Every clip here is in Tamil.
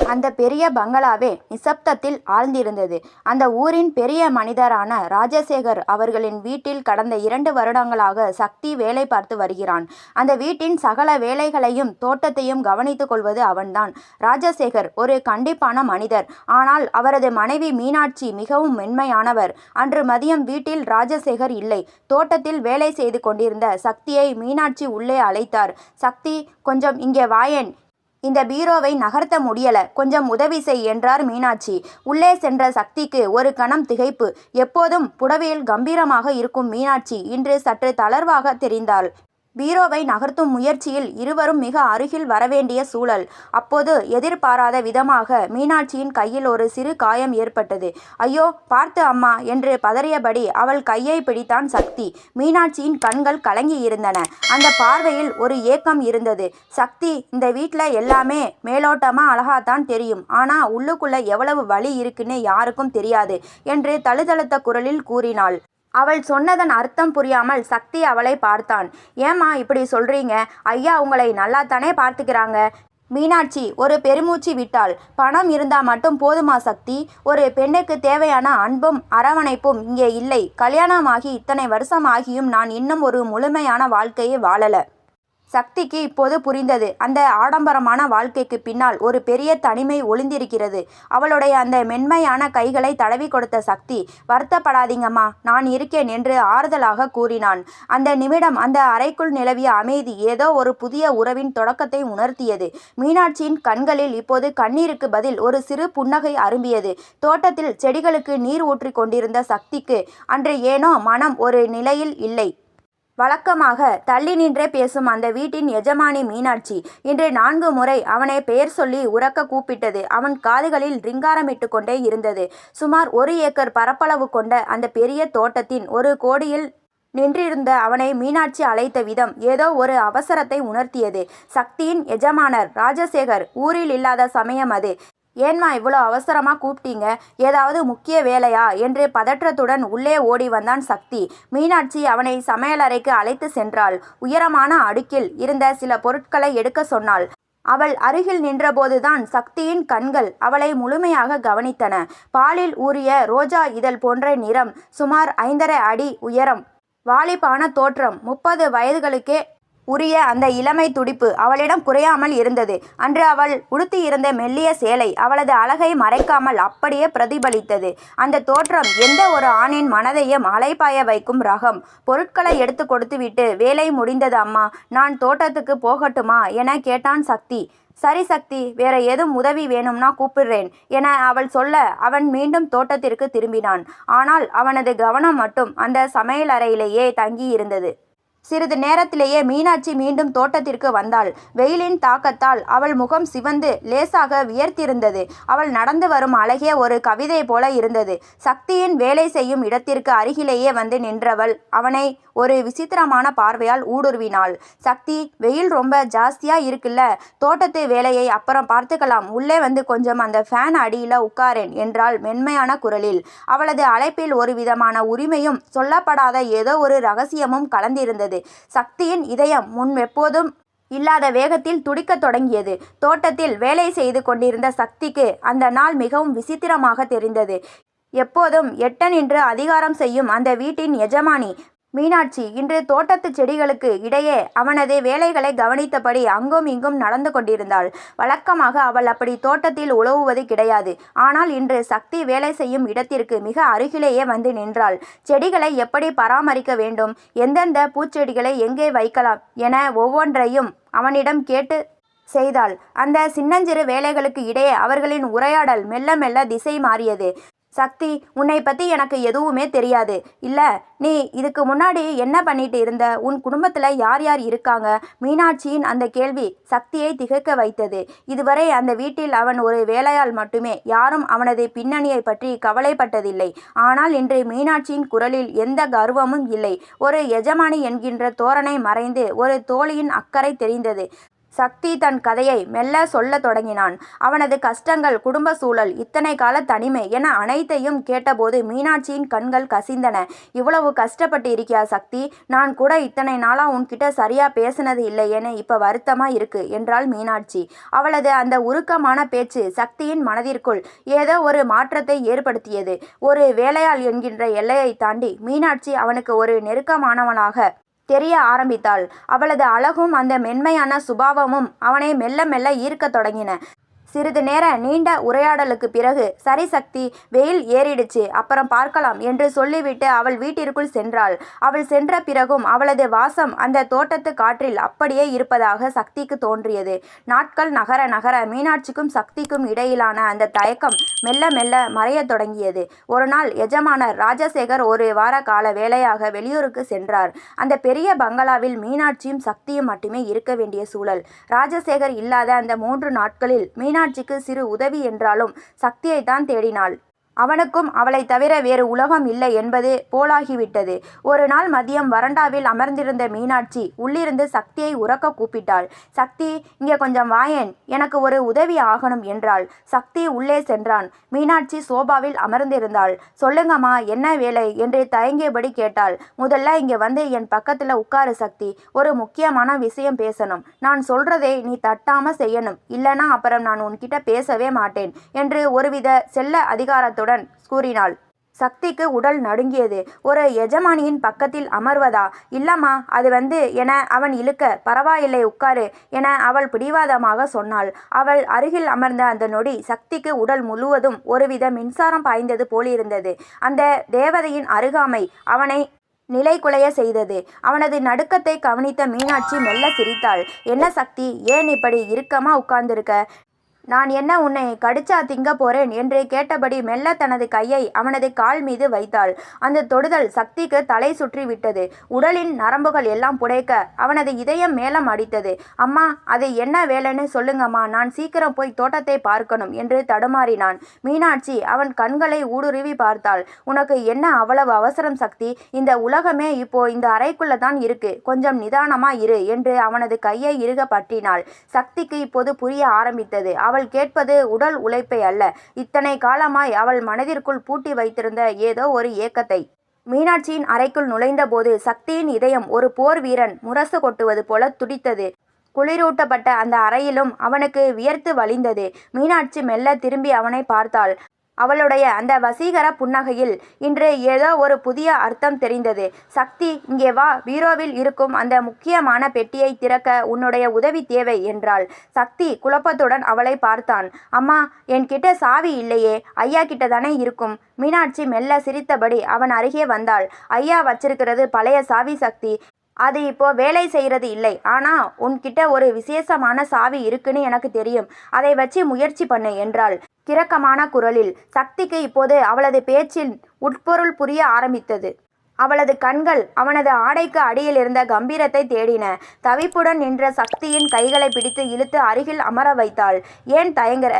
அந்த பெரிய பங்களாவே நிசப்தத்தில் ஆழ்ந்திருந்தது. அந்த ஊரின் பெரிய மனிதரான ராஜசேகர் அவர்களின் வீட்டில் கடந்த 2 வருடங்களாக சக்தி வேலை பார்த்து வருகிறான். அந்த வீட்டின் சகல வேலைகளையும் தோட்டத்தையும் கவனித்துக் கொள்வது அவன்தான். ராஜசேகர் ஒரு கண்டிப்பான மனிதர். ஆனால் அவரது மனைவி மீனாட்சி மிகவும் மென்மையானவர். அன்று மதியம் வீட்டில் ராஜசேகர் இல்லை. தோட்டத்தில் வேலை செய்து கொண்டிருந்த சக்தியை மீனாட்சி உள்ளே அழைத்தார். சக்தி, கொஞ்சம் இங்கே வாயேன். இந்த பீரோவை நகர்த்த முடியல, கொஞ்சம் உதவி செய் என்றார் மீனாட்சி. உள்ளே சென்ற சக்திக்கு ஒரு கணம் திகைப்பு. எப்போதும் புடவையில் கம்பீரமாக இருக்கும் மீனாட்சி இன்று சற்று தளர்வாக தெரிந்தாள். பீரோவை நகர்த்தும் முயற்சியில் இருவரும் மிக அருகில் வரவேண்டிய சூழல். அப்போது எதிர்பாராத விதமாக மீனாட்சியின் கையில் ஒரு சிறு காயம் ஏற்பட்டது. ஐயோ, பார்த்து அம்மா என்று பதறியபடி அவள் கையை பிடித்தான் சக்தி. மீனாட்சியின் கண்கள் கலங்கியிருந்தன. அந்த பார்வையில் ஒரு ஏக்கம் இருந்தது. சக்தி, இந்த வீட்டில் எல்லாமே மேலோட்டமா அழகாத்தான் தெரியும், ஆனா உள்ளுக்குள்ள எவ்வளவு வலி இருக்குன்னு யாருக்கும் தெரியாது என்று தழுதழுத்த குரலில் கூறினாள். அவள் சொன்னதன் அர்த்தம் புரியாமல் சக்தி அவளை பார்த்தான். ஏம்மா இப்படி சொல்றீங்க? ஐயா உங்களை நல்லாத்தானே பார்த்துக்கிறாங்க. மீனாட்சி ஒரு பெருமூச்சு விட்டாள். பணம் இருந்தா மட்டும் போதுமா சக்தி? ஒரு பெண்ணுக்கு தேவையான அன்பும் அரவணைப்பும் இங்கே இல்லை. கல்யாணமாகி இத்தனை வருஷம் ஆகியும் நான் இன்னும் ஒரு முழுமையான வாழ்க்கையை வாழல. சக்திக்கு இப்போது புரிந்தது. அந்த ஆடம்பரமான வாழ்க்கைக்கு பின்னால் ஒரு பெரிய தனிமை ஒளிந்திருக்கிறது. அவளுடைய அந்த மென்மையான கைகளை தடவி கொடுத்த சக்தி, வருத்தப்படாதீங்கம்மா, நான் இருக்கேன் என்று ஆறுதலாக கூறினான். அந்த நிமிடம் அந்த அறைக்குள் நிலவிய அமைதி ஏதோ ஒரு புதிய உறவின் தொடக்கத்தை உணர்த்தியது. மீனாட்சியின் கண்களில் இப்போது கண்ணீருக்கு பதில் ஒரு சிறு புன்னகை அரும்பியது. தோட்டத்தில் செடிகளுக்கு நீர் ஊற்றி கொண்டிருந்த சக்திக்கு அன்று ஏனோ மனம் ஒரு நிலையில் இல்லை. வழக்கமாக தள்ளி நின்றே பேசும் அந்த வீட்டின் எஜமானி மீனாட்சி இன்று 4 முறை அவனை பெயர் சொல்லி உரக்க கூப்பிட்டது அவன் காதுகளில் ரிங்காரமிட்டு கொண்டே இருந்தது. சுமார் 1 ஏக்கர் பரப்பளவு கொண்ட அந்த பெரிய தோட்டத்தின் ஒரு கோடியில் நின்றிருந்த அவனை மீனாட்சி அழைத்த விதம் ஏதோ ஒரு அவசரத்தை உணர்த்தியது. சக்தியின் எஜமானர் ராஜசேகர் ஊரில் இல்லாத சமயம் அது. ஏன்மா இவ்வளோ அவசரமாக கூப்பிட்டீங்க? ஏதாவது முக்கிய வேலையா என்று பதற்றத்துடன் உள்ளே ஓடி வந்தான் சக்தி. மீனாட்சி அவனை சமையலறைக்கு அழைத்து சென்றாள். உயரமான அடுக்கில் இருந்த சில பொருட்களை எடுக்க சொன்னாள். அவள் அருகில் நின்றபோதுதான் சக்தியின் கண்கள் அவளை முழுமையாக கவனித்தன. பாலில் ஊறிய ரோஜா இதழ் போன்ற நிறம், சுமார் 5½ அடி உயரம், வாலிபான தோற்றம், 30 வயதுகளுக்கே உரிய அந்த இளமை துடிப்பு அவளிடம் குறையாமல் இருந்தது. அன்று அவள் உடுத்தியிருந்த மெல்லிய சேலை அவளது அழகை மறைக்காமல் அப்படியே பிரதிபலித்தது. அந்த தோற்றம் எந்த ஒரு ஆணின் மனதையும் அலைபாய வைக்கும் ரகம். பொருட்களை எடுத்து கொடுத்துவிட்டு, வேலை முடிந்தது அம்மா, நான் தோட்டத்துக்கு போகட்டுமா என கேட்டான் சக்தி. சரி சக்தி, வேற ஏதும் உதவி வேணும்னா கூப்பிடுறேன் என அவள் சொல்ல அவன் மீண்டும் தோட்டத்திற்கு திரும்பினான். ஆனால் அவனது கவனம் மட்டும் அந்த சமையலறையிலேயே தங்கியிருந்தது. சிறிது நேரத்திலேயே மீனாட்சி மீண்டும் தோட்டத்திற்கு வந்தாள். வெயிலின் தாக்கத்தால் அவள் முகம் சிவந்து லேசாக வியர்த்திருந்தது. அவள் நடந்து வரும் அழகே ஒரு கவிதை போல இருந்தது. சக்தியின் வேலை செய்யும் இடத்திற்கு அருகிலேயே வந்து நின்றவள் அவனை ஒரு விசித்திரமான பார்வையால் ஊடுருவினாள். சக்தி, வெயில் ரொம்ப ஜாஸ்தியா இருக்குல்ல, தோட்டத்து வேலையை அப்புறம் பார்த்துக்கலாம், உள்ளே வந்து கொஞ்சம் அந்த ஃபேன் அடியில உட்காரேன் என்றாள் மென்மையான குரலில். அவளது அழைப்பில் ஒரு விதமான உரிமையும் சொல்லப்படாத ஏதோ ஒரு ரகசியமும் கலந்திருந்தது. சக்தியின் இதயம் முன் எப்போதும் இல்லாத வேகத்தில் துடிக்கத் தொடங்கியது. தோட்டத்தில் வேலை செய்து கொண்டிருந்த சக்திக்கு அந்த நாள் மிகவும் விசித்திரமாக தெரிந்தது. எப்போதும் எட்ட நின்று அதிகாரம் செய்யும் அந்த வீட்டின் எஜமானி மீனாட்சி இன்று தோட்டத்து செடிகளுக்கு இடையே அவனது வேலைகளை கவனித்தபடி அங்கும் இங்கும் நடந்து கொண்டிருந்தாள். வழக்கமாக அவள் அப்படி தோட்டத்தில் உலவுவது கிடையாது. ஆனால் இன்று சக்தி வேலை செய்யும் இடத்திற்கு மிக அருகிலேயே வந்து நின்றாள். செடிகளை எப்படி பராமரிக்க வேண்டும், எந்தெந்த பூச்செடிகளை எங்கே வைக்கலாம் என ஒவ்வொன்றையும் அவனிடம் கேட்டு செய்தாள். அந்த சின்னஞ்சிறு வேலைகளுக்கு இடையே அவர்களின் உரையாடல் மெல்ல மெல்ல திசை மாறியது. சக்தி, உன்னை பற்றி எனக்கு எதுவுமே தெரியாது. இல்லை, நீ இதுக்கு முன்னாடி என்ன பண்ணிட்டு இருந்த? உன் குடும்பத்தில் யார் யார் இருக்காங்க? மீனாட்சியின் அந்த கேள்வி சக்தியை திகைக்க வைத்தது. இதுவரை அந்த வீட்டில் அவன் ஒரு வேலையாள் மட்டுமே. யாரும் அவனது பின்னணியை பற்றி கவலைப்பட்டதில்லை. ஆனால் இன்று மீனாட்சியின் குரலில் எந்த கர்வமும் இல்லை. ஒரு எஜமானி என்கின்ற தோரணை மறைந்து ஒரு தோழியின் அக்கறை தெரிந்தது. சக்தி தன் கதையை மெல்ல சொல்லத் தொடங்கினான். அவனது கஷ்டங்கள், குடும்ப சூழல், இத்தனை கால தனிமை என அனைத்தையும் கேட்டபோது மீனாட்சியின் கண்கள் கசிந்தன. "இவ்வளவு கஷ்டப்பட்டு இருக்கியா சக்தி? நான் கூட இத்தனை நாளா உன்கிட்ட சரியா பேசினது இல்லையேன்னு இப்ப வருத்தமா இருக்கு" என்றாள் மீனாட்சி. அவளது அந்த உருக்கமான பேச்சு சக்தியின் மனதிற்குள் ஏதோ ஒரு மாற்றத்தை ஏற்படுத்தியது. ஒரு வேலையாள் என்கின்ற எல்லையை தாண்டி மீனாட்சி அவனுக்கு ஒரு நெருக்கமானவனாக தெரிய ஆரம்பித்தாள். அவளது அழகும் அந்த மென்மையான சுபாவமும் அவனை மெல்ல மெல்ல ஈர்க்கத் தொடங்கின. சிறிது நேர நீண்ட உரையாடலுக்கு பிறகு, "சரி சக்தி, வெயில் ஏறிடுச்சு, அப்புறம் பார்க்கலாம்" என்று சொல்லிவிட்டு அவள் வீட்டிற்குள் சென்றாள். அவள் சென்ற பிறகும் அவளது வாசம் அந்த தோட்டத்து காற்றில் அப்படியே இருப்பதாக சக்திக்கு தோன்றியது. நாட்கள் நகர நகர மீனாட்சிக்கும் சக்திக்கும் இடையிலான அந்த தயக்கம் மெல்ல மெல்ல மறையத் தொடங்கியது. ஒரு நாள் எஜமானர் ராஜசேகர் ஒரு வார கால வேலையாக வெளியூருக்கு சென்றார். அந்த பெரிய பங்களாவில் மீனாட்சியும் சக்தியும் மட்டுமே இருக்க வேண்டிய சூழல். ராஜசேகர் இல்லாத அந்த 3 நாட்களில் மீனாட்சிக்கு சிறு உதவி என்றாலும் சக்தியைத்தான் தேடினாள். அவனுக்கும் அவளை தவிர வேறு உலகம் இல்லை என்பது போலாகிவிட்டது. ஒரு நாள் மதியம் வறண்டாவில் அமர்ந்திருந்த மீனாட்சி உள்ளிருந்து சக்தியை உரக்க கூப்பிட்டாள். "சக்தி, இங்கே கொஞ்சம் வாயேன், எனக்கு ஒரு உதவி ஆகணும்" என்றாள். சக்தி உள்ளே சென்றான். மீனாட்சி சோபாவில் அமர்ந்திருந்தாள். "சொல்லுங்கம்மா, என்ன வேலை" என்று தயங்கியபடி கேட்டாள். "முதல்ல இங்கே வந்து என் பக்கத்துல உட்காரு சக்தி, ஒரு முக்கியமான விஷயம் பேசணும். நான் சொல்றதை நீ தட்டாம செய்யணும், இல்லைனா அப்புறம் நான் உன்கிட்ட பேசவே மாட்டேன்" என்று ஒருவித செல்ல அதிகாரத்துடன் கூறினாள். சக்திக்கு உடல் நடுங்கியது. ஒரு எஜமானியின் பக்கத்தில் அமர்வதா? "இல்லம்மா, அது என அவன் இழுக்க, "பரவாயில்லை, உட்காரு" என அவள் பிடிவாதமாக சொன்னாள். அவள் அருகில் அமர்ந்த அந்த நொடி சக்திக்கு உடல் முழுவதும் ஒருவித மின்சாரம் பாய்ந்தது போலிருந்தது. அந்த தேவதையின் அருகாமை அவனை நிலைகுலைய செய்தது. அவனது நடுக்கத்தை கவனித்த மீனாட்சி மெல்ல சிரித்தாள். "என்ன சக்தி, ஏன் இப்படி இறுக்கமா உட்கார்ந்திருக்க? நான் என்ன உன்னை கடிச்சா திங்க போறேன்" என்று கேட்டபடி மெல்ல தனது கையை அவனது கால் மீது வைத்தாள். அந்த தொடுதல் சக்திக்கு தலை சுற்றி விட்டது. உடலின் நரம்புகள் எல்லாம் புடைக்க அவனது இதயம் மேலம் அடித்தது. "அம்மா, அது என்ன வேலைன்னு சொல்லுங்கம்மா, நான் சீக்கிரம் போய் தோட்டத்தை பார்க்கணும்" என்று தடுமாறினான். மீனாட்சி அவன் கண்களை ஊடுருவி பார்த்தாள். "உனக்கு என்ன அவ்வளவு அவசரம் சக்தி? இந்த உலகமே இப்போ இந்த அறைக்குள்ள தான் இருக்கு, கொஞ்சம் நிதானமா இரு" என்று அவனது கையை இறுக பற்றினாள். சக்திக்கு இப்போது புரிய ஆரம்பித்தது. அவள் கேட்பது உடல் உழைப்பை அல்ல, இத்தனை காலமாய் அவள் மனதிற்குள் பூட்டி வைத்திருந்த ஏதோ ஒரு ஏக்கத்தை. மீனாட்சியின் அறைக்குள் நுழைந்தபோது சக்தியின் இதயம் ஒரு போர் வீரன் முரசு கொட்டுவது போல துடித்தது. குளிரூட்டப்பட்ட அந்த அறையிலும் அவனுக்கு வியர்த்து வழிந்தது. மீனாட்சி மெல்ல திரும்பி அவனை பார்த்தாள். அவளுடைய அந்த வசீகர புன்னகையில் இன்று ஏதோ ஒரு புதிய அர்த்தம் தெரிந்தது. "சக்தி, இங்கே வா, பீரோவில் இருக்கும் அந்த முக்கியமான பெட்டியை திறக்க உன்னுடைய உதவி தேவை" என்றாள். சக்தி குழப்பத்துடன் அவளை பார்த்தான். "அம்மா, என்கிட்ட சாவி இல்லையே, ஐயா கிட்ட தானே இருக்கும்" மீனாட்சி மெல்ல சிரித்தபடி அவன் அருகே வந்தாள். "ஐயா வச்சிருக்கிறது பழைய சாவி சக்தி, அது இப்போ வேலை செய்கிறது இல்லை. ஆனா உன்கிட்ட ஒரு விசேஷமான சாவி இருக்குன்னு எனக்கு தெரியும், அதை வச்சு முயற்சி பண்ணு" என்றாள் கிரக்கமான குரலில். சக்திக்கு இப்போது அவளது பேச்சின் உட்பொருள் புரிய ஆரம்பித்தது. அவளது கண்கள் அவனது ஆடைக்கு அடியில் இருந்த கம்பீரத்தை தேடின. தவிப்புடன் நின்ற சக்தியின் கைகளை பிடித்து இழுத்து அருகில் அமர வைத்தாள். "ஏன் தயங்குற?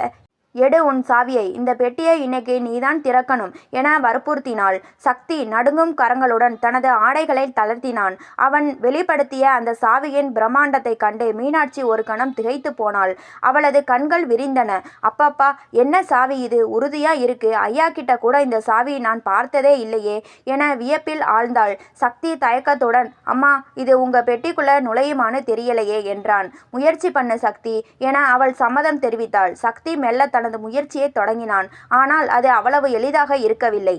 எடு உன் சாவியை, இந்த பெட்டியை இன்னைக்கு நீதான் திறக்கணும்" என வற்புறுத்தினாள். சக்தி நடுங்கும் கரங்களுடன் தனது ஆடைகளை தளர்த்தினான். அவன் வெளிப்படுத்திய அந்த சாவியின் பிரம்மாண்டத்தை கண்டு மீனாட்சி ஒரு கணம் திகைத்து போனாள். அவளது கண்கள் விரிந்தன. "அப்பப்பா, என்ன சாவி இது, உறுதியா இருக்கு, ஐயா கிட்ட கூட இந்த சாவி நான் பார்த்ததே இல்லையே" என வியப்பில் ஆழ்ந்தாள். சக்தி தயக்கத்துடன், "அம்மா, இது உங்க பெட்டிக்குள்ள நுழையுமான்னு தெரியலையே" என்றான். "முயற்சி பண்ணு சக்தி" என அவள் சம்மதம் தெரிவித்தாள். சக்தி மெல்ல தனது முயற்சியை தொடங்கினான். ஆனால் அது அவ்வளவு எளிதாக இருக்கவில்லை.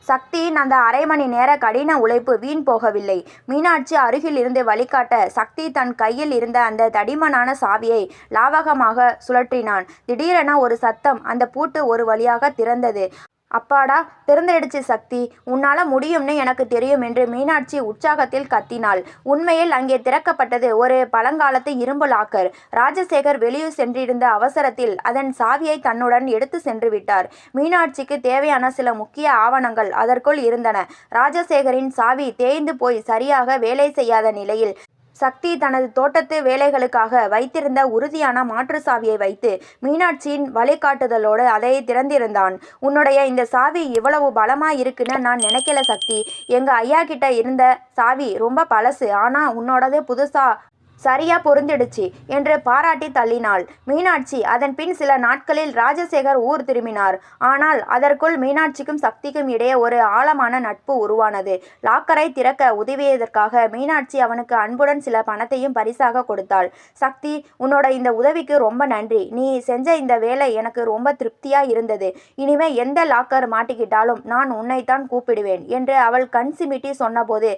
சக்தியின் அந்த அரை மணி நேர கடின உழைப்பு வீண் போகவில்லை. மீனாட்சி அருகில் இருந்து வழிகாட்ட சக்தி தன் கையில் இருந்த அந்த தடிமனான சாவியை லாவகமாக சுழற்றினான். திடீரென ஒரு சத்தம். அந்த பூட்டு ஒரு வழியாக திறந்தது. "அப்பாடா, திறந்துடுச்சு சக்தி, உன்னால முடியும்னு எனக்கு தெரியும்" என்று மீனாட்சி உற்சாகத்தில் கத்தினாள். உண்மையில் அங்கே திறக்கப்பட்டது ஒரு பழங்காலத்து இரும்பு லாக்கர். ராஜசேகர் வெளியூர் சென்றிருந்த அவசரத்தில் அதன் சாவியை தன்னுடன் எடுத்து சென்று விட்டார். மீனாட்சிக்கு தேவையான சில முக்கிய ஆவணங்கள் அதற்குள் இருந்தன. ராஜசேகரின் சாவி தேய்ந்து போய் சரியாக வேலை செய்யாத நிலையில் சக்தி தனது தோட்டத்து வேலைகளுக்காக வைத்திருந்த உறுதியான மாற்று சாவியை வைத்து மீனாட்சியின் வழிகாட்டுதலோடு அதை திறந்திருந்தான். "உன்னுடைய இந்த சாவி இவ்வளவு பலமா இருக்குன்னு நான் நினைக்கல சக்தி. எங்க ஐயா கிட்ட இருந்த சாவி ரொம்ப பழசு, ஆனா உன்னோடது புதுசா" சரியா பொருந்திடுச்சு என்று பாராட்டி தள்ளினாள் மீனாட்சி. அதன் பின் சில நாட்களில் ராஜசேகர் ஊர் திரும்பினார். ஆனால் அதற்குள் மீனாட்சிக்கும் சக்திக்கும் இடையே ஒரு ஆழமான நட்பு உருவானது. லாக்கரை திறக்க உதவியதற்காக மீனாட்சி அவனுக்கு அன்புடன் சில பணத்தையும் பரிசாக கொடுத்தாள். சக்தி, உன்னோட இந்த உதவிக்கு ரொம்ப நன்றி. நீ செஞ்ச இந்த வேலை எனக்கு ரொம்ப திருப்தியா இருந்தது. இனிமே எந்த லாக்கர் மாட்டிக்கிட்டாலும் நான் உன்னைத்தான் கூப்பிடுவேன் என்று அவள் கண் சிமிட்டி சொன்னபோது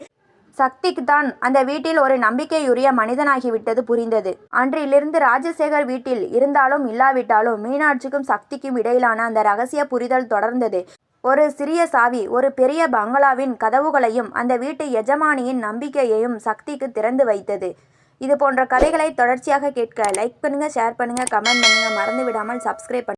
சக்திக்கு தான் அந்த வீட்டில் ஒரு நம்பிக்கையுரிய மனிதனாகிவிட்டது புரிந்தது. அன்றிலிருந்து ராஜசேகர் வீட்டில் இருந்தாலும் இல்லாவிட்டாலும் மீனாட்சிக்கும் சக்திக்கும் இடையிலான அந்த ரகசிய புரிதல் தொடர்ந்தது. ஒரு சிறிய சாவி ஒரு பெரிய பங்களாவின் கதவுகளையும் அந்த வீட்டு எஜமானியின் நம்பிக்கையையும் சக்திக்கு திறந்து வைத்தது. இது போன்ற கதைகளை தொடர்ச்சியாக கேட்க லைக் பண்ணுங்க, ஷேர் பண்ணுங்க, கமெண்ட் பண்ணுங்க. மறந்து விடாமல் சப்ஸ்கிரைப் பண்ணுங்க.